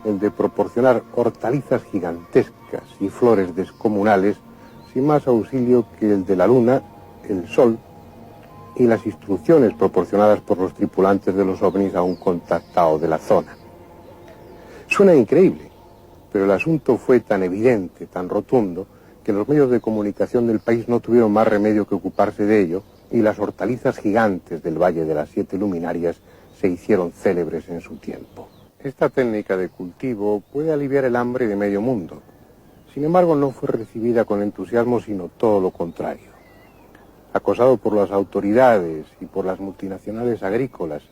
el de proporcionar hortalizas gigantescas y flores descomunales sin más auxilio que el de la luna, el sol y las instrucciones proporcionadas por los tripulantes de los ovnis a un contactado de la zona. Suena increíble, pero el asunto fue tan evidente, tan rotundo, que los medios de comunicación del país no tuvieron más remedio que ocuparse de ello, y las hortalizas gigantes del Valle de las Siete Luminarias se hicieron célebres en su tiempo. Esta técnica de cultivo puede aliviar el hambre de medio mundo. Sin embargo, no fue recibida con entusiasmo, sino todo lo contrario. Acosado por las autoridades y por las multinacionales agrícolas,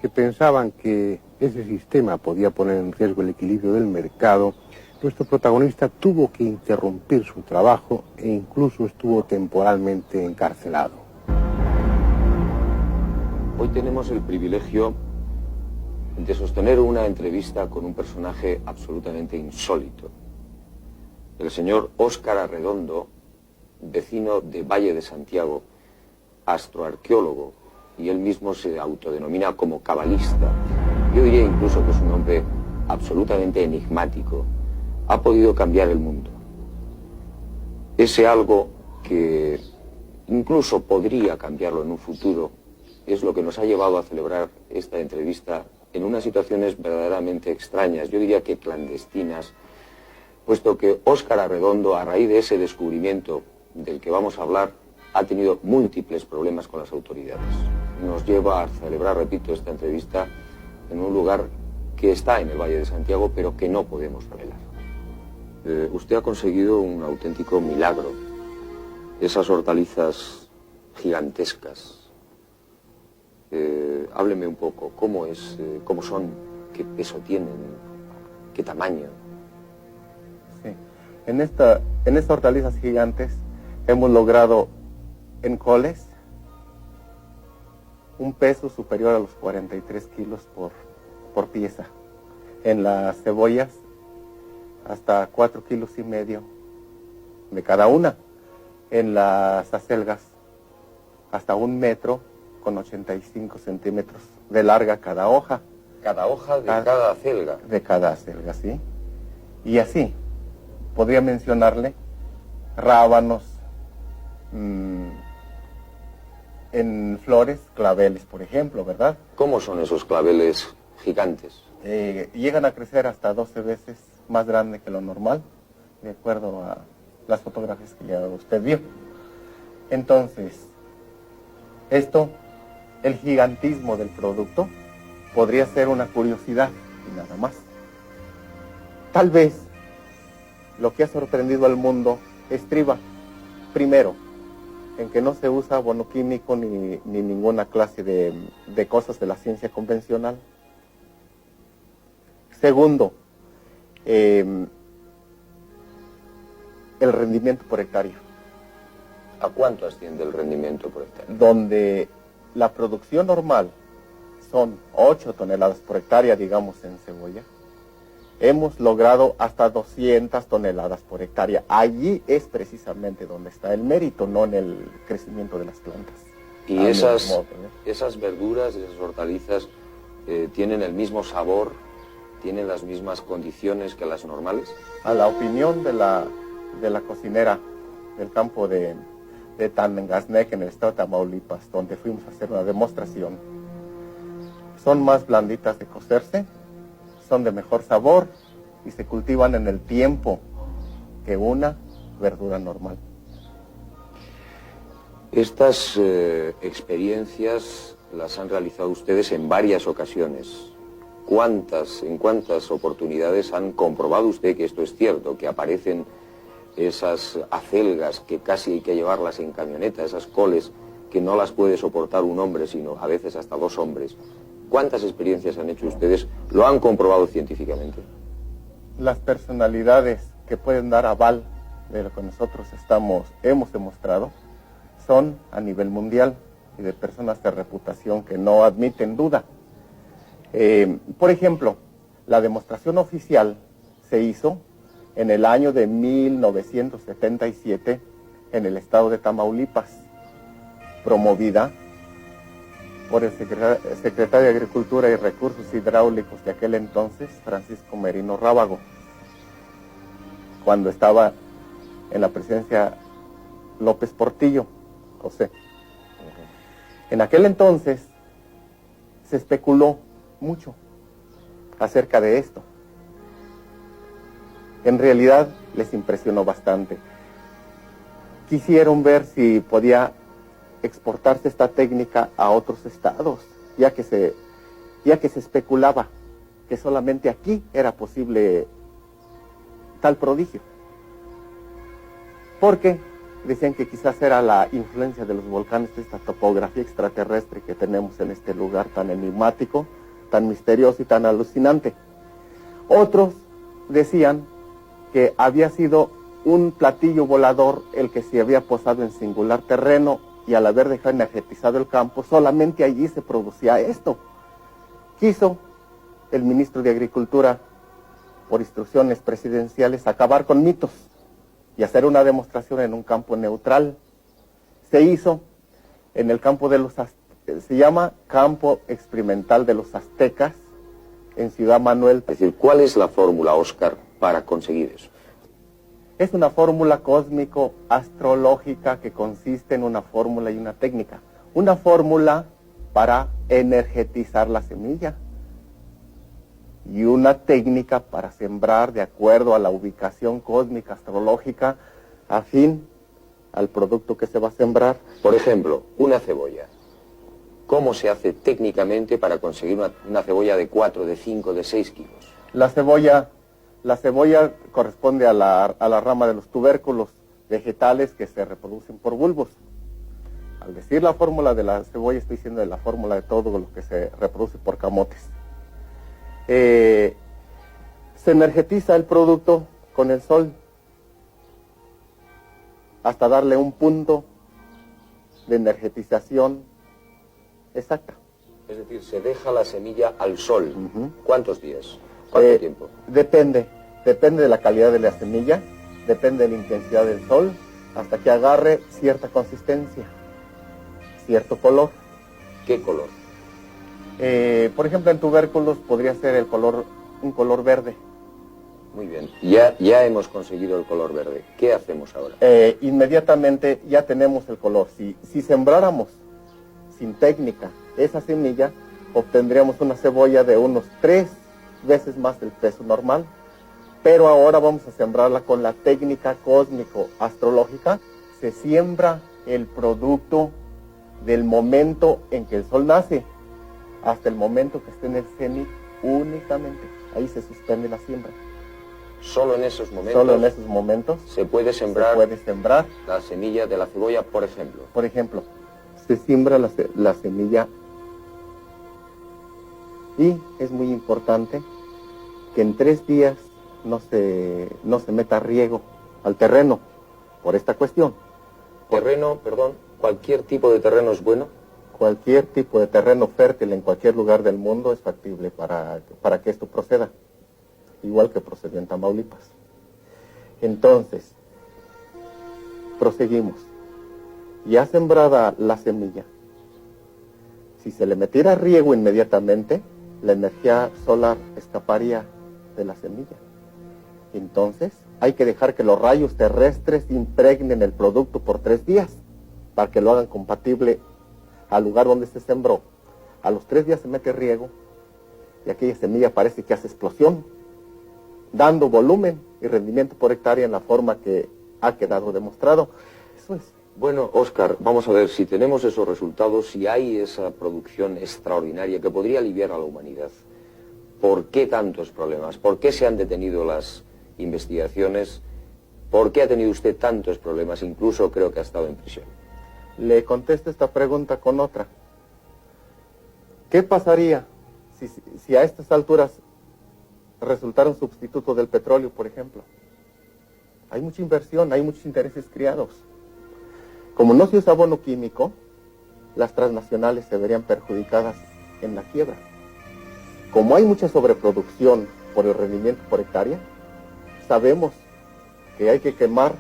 que pensaban que ese sistema podía poner en riesgo el equilibrio del mercado, nuestro protagonista tuvo que interrumpir su trabajo e incluso estuvo temporalmente encarcelado. Hoy tenemos el privilegio de sostener una entrevista con un personaje absolutamente insólito. El señor Óscar Arredondo, vecino de Valle de Santiago, astroarqueólogo, y él mismo se autodenomina como cabalista. Yo diría incluso que es un hombre absolutamente enigmático. Ha podido cambiar el mundo. Ese algo que incluso podría cambiarlo en un futuro es lo que nos ha llevado a celebrar esta entrevista en unas situaciones verdaderamente extrañas, yo diría que clandestinas, puesto que Óscar Arredondo, a raíz de ese descubrimiento del que vamos a hablar, ha tenido múltiples problemas con las autoridades. Nos lleva a celebrar, repito, esta entrevista en un lugar que está en el Valle de Santiago, pero que no podemos revelar. Usted ha conseguido un auténtico milagro. Esas hortalizas gigantescas. Hábleme un poco, ¿cómo son, qué peso tienen, qué tamaño? Sí, en estas hortalizas gigantes hemos logrado en coles un peso superior a los 43 kilos por pieza. En las cebollas hasta 4,5 kilos de cada una. En las acelgas hasta 1 metro con 85 centímetros de larga cada hoja. Cada hoja de cada acelga. De cada acelga, sí. Y así, podría mencionarle rábanos, en flores, claveles, por ejemplo, ¿verdad? ¿Cómo son esos claveles gigantes? Llegan a crecer hasta 12 veces más grande que lo normal, de acuerdo a las fotografías que ya usted vio. Entonces, el gigantismo del producto podría ser una curiosidad y nada más. Tal vez lo que ha sorprendido al mundo estriba, primero, en que no se usa abono químico ni ninguna clase de cosas de la ciencia convencional. Segundo, el rendimiento por hectárea. ¿A cuánto asciende el rendimiento por hectárea? Donde la producción normal son 8 toneladas por hectárea, digamos, en cebolla, hemos logrado hasta 200 toneladas por hectárea. Allí es precisamente donde está el mérito, no en el crecimiento de las plantas. ¿Y esas verduras, esas hortalizas, tienen el mismo sabor, tienen las mismas condiciones que las normales? A la opinión de la cocinera del campo de Tangaznec, en el estado de Tamaulipas, donde fuimos a hacer una demostración, son más blanditas de cocerse, son de mejor sabor y se cultivan en el tiempo que una verdura normal. Estas experiencias las han realizado ustedes en varias ocasiones. ¿En cuántas oportunidades han comprobado usted que esto es cierto, que aparecen esas acelgas que casi hay que llevarlas en camioneta, esas coles que no las puede soportar un hombre, sino a veces hasta 2 hombres? ¿Cuántas experiencias han hecho ustedes? ¿Lo han comprobado científicamente? Las personalidades que pueden dar aval de lo que nosotros hemos demostrado son a nivel mundial y de personas de reputación que no admiten duda. Por ejemplo, la demostración oficial se hizo en el año de 1977 en el estado de Tamaulipas, promovida por el secretario de Agricultura y Recursos Hidráulicos de aquel entonces, Francisco Merino Rábago, cuando estaba en la presidencia López Portillo, José. En aquel entonces se especuló mucho acerca de esto. En realidad les impresionó bastante. Quisieron ver si podía exportarse esta técnica a otros estados, ya que se especulaba que solamente aquí era posible tal prodigio. Porque decían que quizás era la influencia de los volcanes, de esta topografía extraterrestre que tenemos en este lugar tan enigmático, tan misterioso y tan alucinante. Otros decían que había sido un platillo volador el que se había posado en singular terreno y al haber dejado energetizado el campo, solamente allí se producía esto. Quiso el ministro de Agricultura, por instrucciones presidenciales, acabar con mitos y hacer una demostración en un campo neutral. Se hizo en el campo de los se llama Campo Experimental de los Aztecas, en Ciudad Manuel. Es decir, ¿cuál es la fórmula, Óscar, para conseguir eso? Es una fórmula cósmico-astrológica que consiste en una fórmula y una técnica. Una fórmula para energetizar la semilla y una técnica para sembrar de acuerdo a la ubicación cósmica astrológica afín al producto que se va a sembrar. Por ejemplo, una cebolla. ¿Cómo se hace técnicamente para conseguir una cebolla de 4, de 5, de 6 kilos? La cebolla corresponde a la rama de los tubérculos vegetales que se reproducen por bulbos. Al decir la fórmula de la cebolla, estoy diciendo de la fórmula de todo lo que se reproduce por camotes. Se energetiza el producto con el sol hasta darle un punto de energetización exacta. Es decir, se deja la semilla al sol. ¿Cuántos días? ¿Cuánto tiempo? Depende de la calidad de la semilla, depende de la intensidad del sol, hasta que agarre cierta consistencia, cierto color. ¿Qué color? Por ejemplo, en tubérculos podría ser un color verde. Muy bien, ya hemos conseguido el color verde. ¿Qué hacemos ahora? Inmediatamente ya tenemos el color. Si sembráramos sin técnica esa semilla, obtendríamos una cebolla de unos 3 veces más del peso normal, pero ahora vamos a sembrarla con la técnica cósmico-astrológica. Se siembra el producto del momento en que el sol nace hasta el momento que esté en el cenit únicamente. Ahí se suspende la siembra. Solo en esos momentos. Solo en esos momentos se puede sembrar la semilla de la cebolla, por ejemplo. Por ejemplo, se siembra la semilla y es muy importante que en 3 días no se meta riego al terreno por esta cuestión. ¿Cualquier tipo de terreno es bueno? Cualquier tipo de terreno fértil en cualquier lugar del mundo es factible para que esto proceda, igual que procedió en Tamaulipas. Entonces, proseguimos. Ya sembrada la semilla, si se le metiera riego inmediatamente, la energía solar escaparía de la semilla. Entonces, hay que dejar que los rayos terrestres impregnen el producto por 3 días, para que lo hagan compatible al lugar donde se sembró. A los 3 días se mete riego y aquella semilla parece que hace explosión, dando volumen y rendimiento por hectárea en la forma que ha quedado demostrado. Eso es. Bueno, Óscar, vamos a ver si tenemos esos resultados, si hay esa producción extraordinaria que podría aliviar a la humanidad. ¿Por qué tantos problemas? ¿Por qué se han detenido las investigaciones? ¿Por qué ha tenido usted tantos problemas? Incluso creo que ha estado en prisión. Le contesto esta pregunta con otra. ¿Qué pasaría si a estas alturas resultara un sustituto del petróleo, por ejemplo? Hay mucha inversión, hay muchos intereses criados. Como no se usa abono químico, las transnacionales se verían perjudicadas en la quiebra. Como hay mucha sobreproducción por el rendimiento por hectárea, sabemos que hay que quemar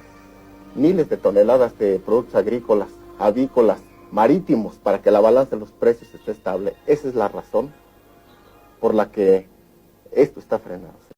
miles de toneladas de productos agrícolas, avícolas marítimos para que la balanza de los precios esté estable. Esa es la razón por la que esto está frenado.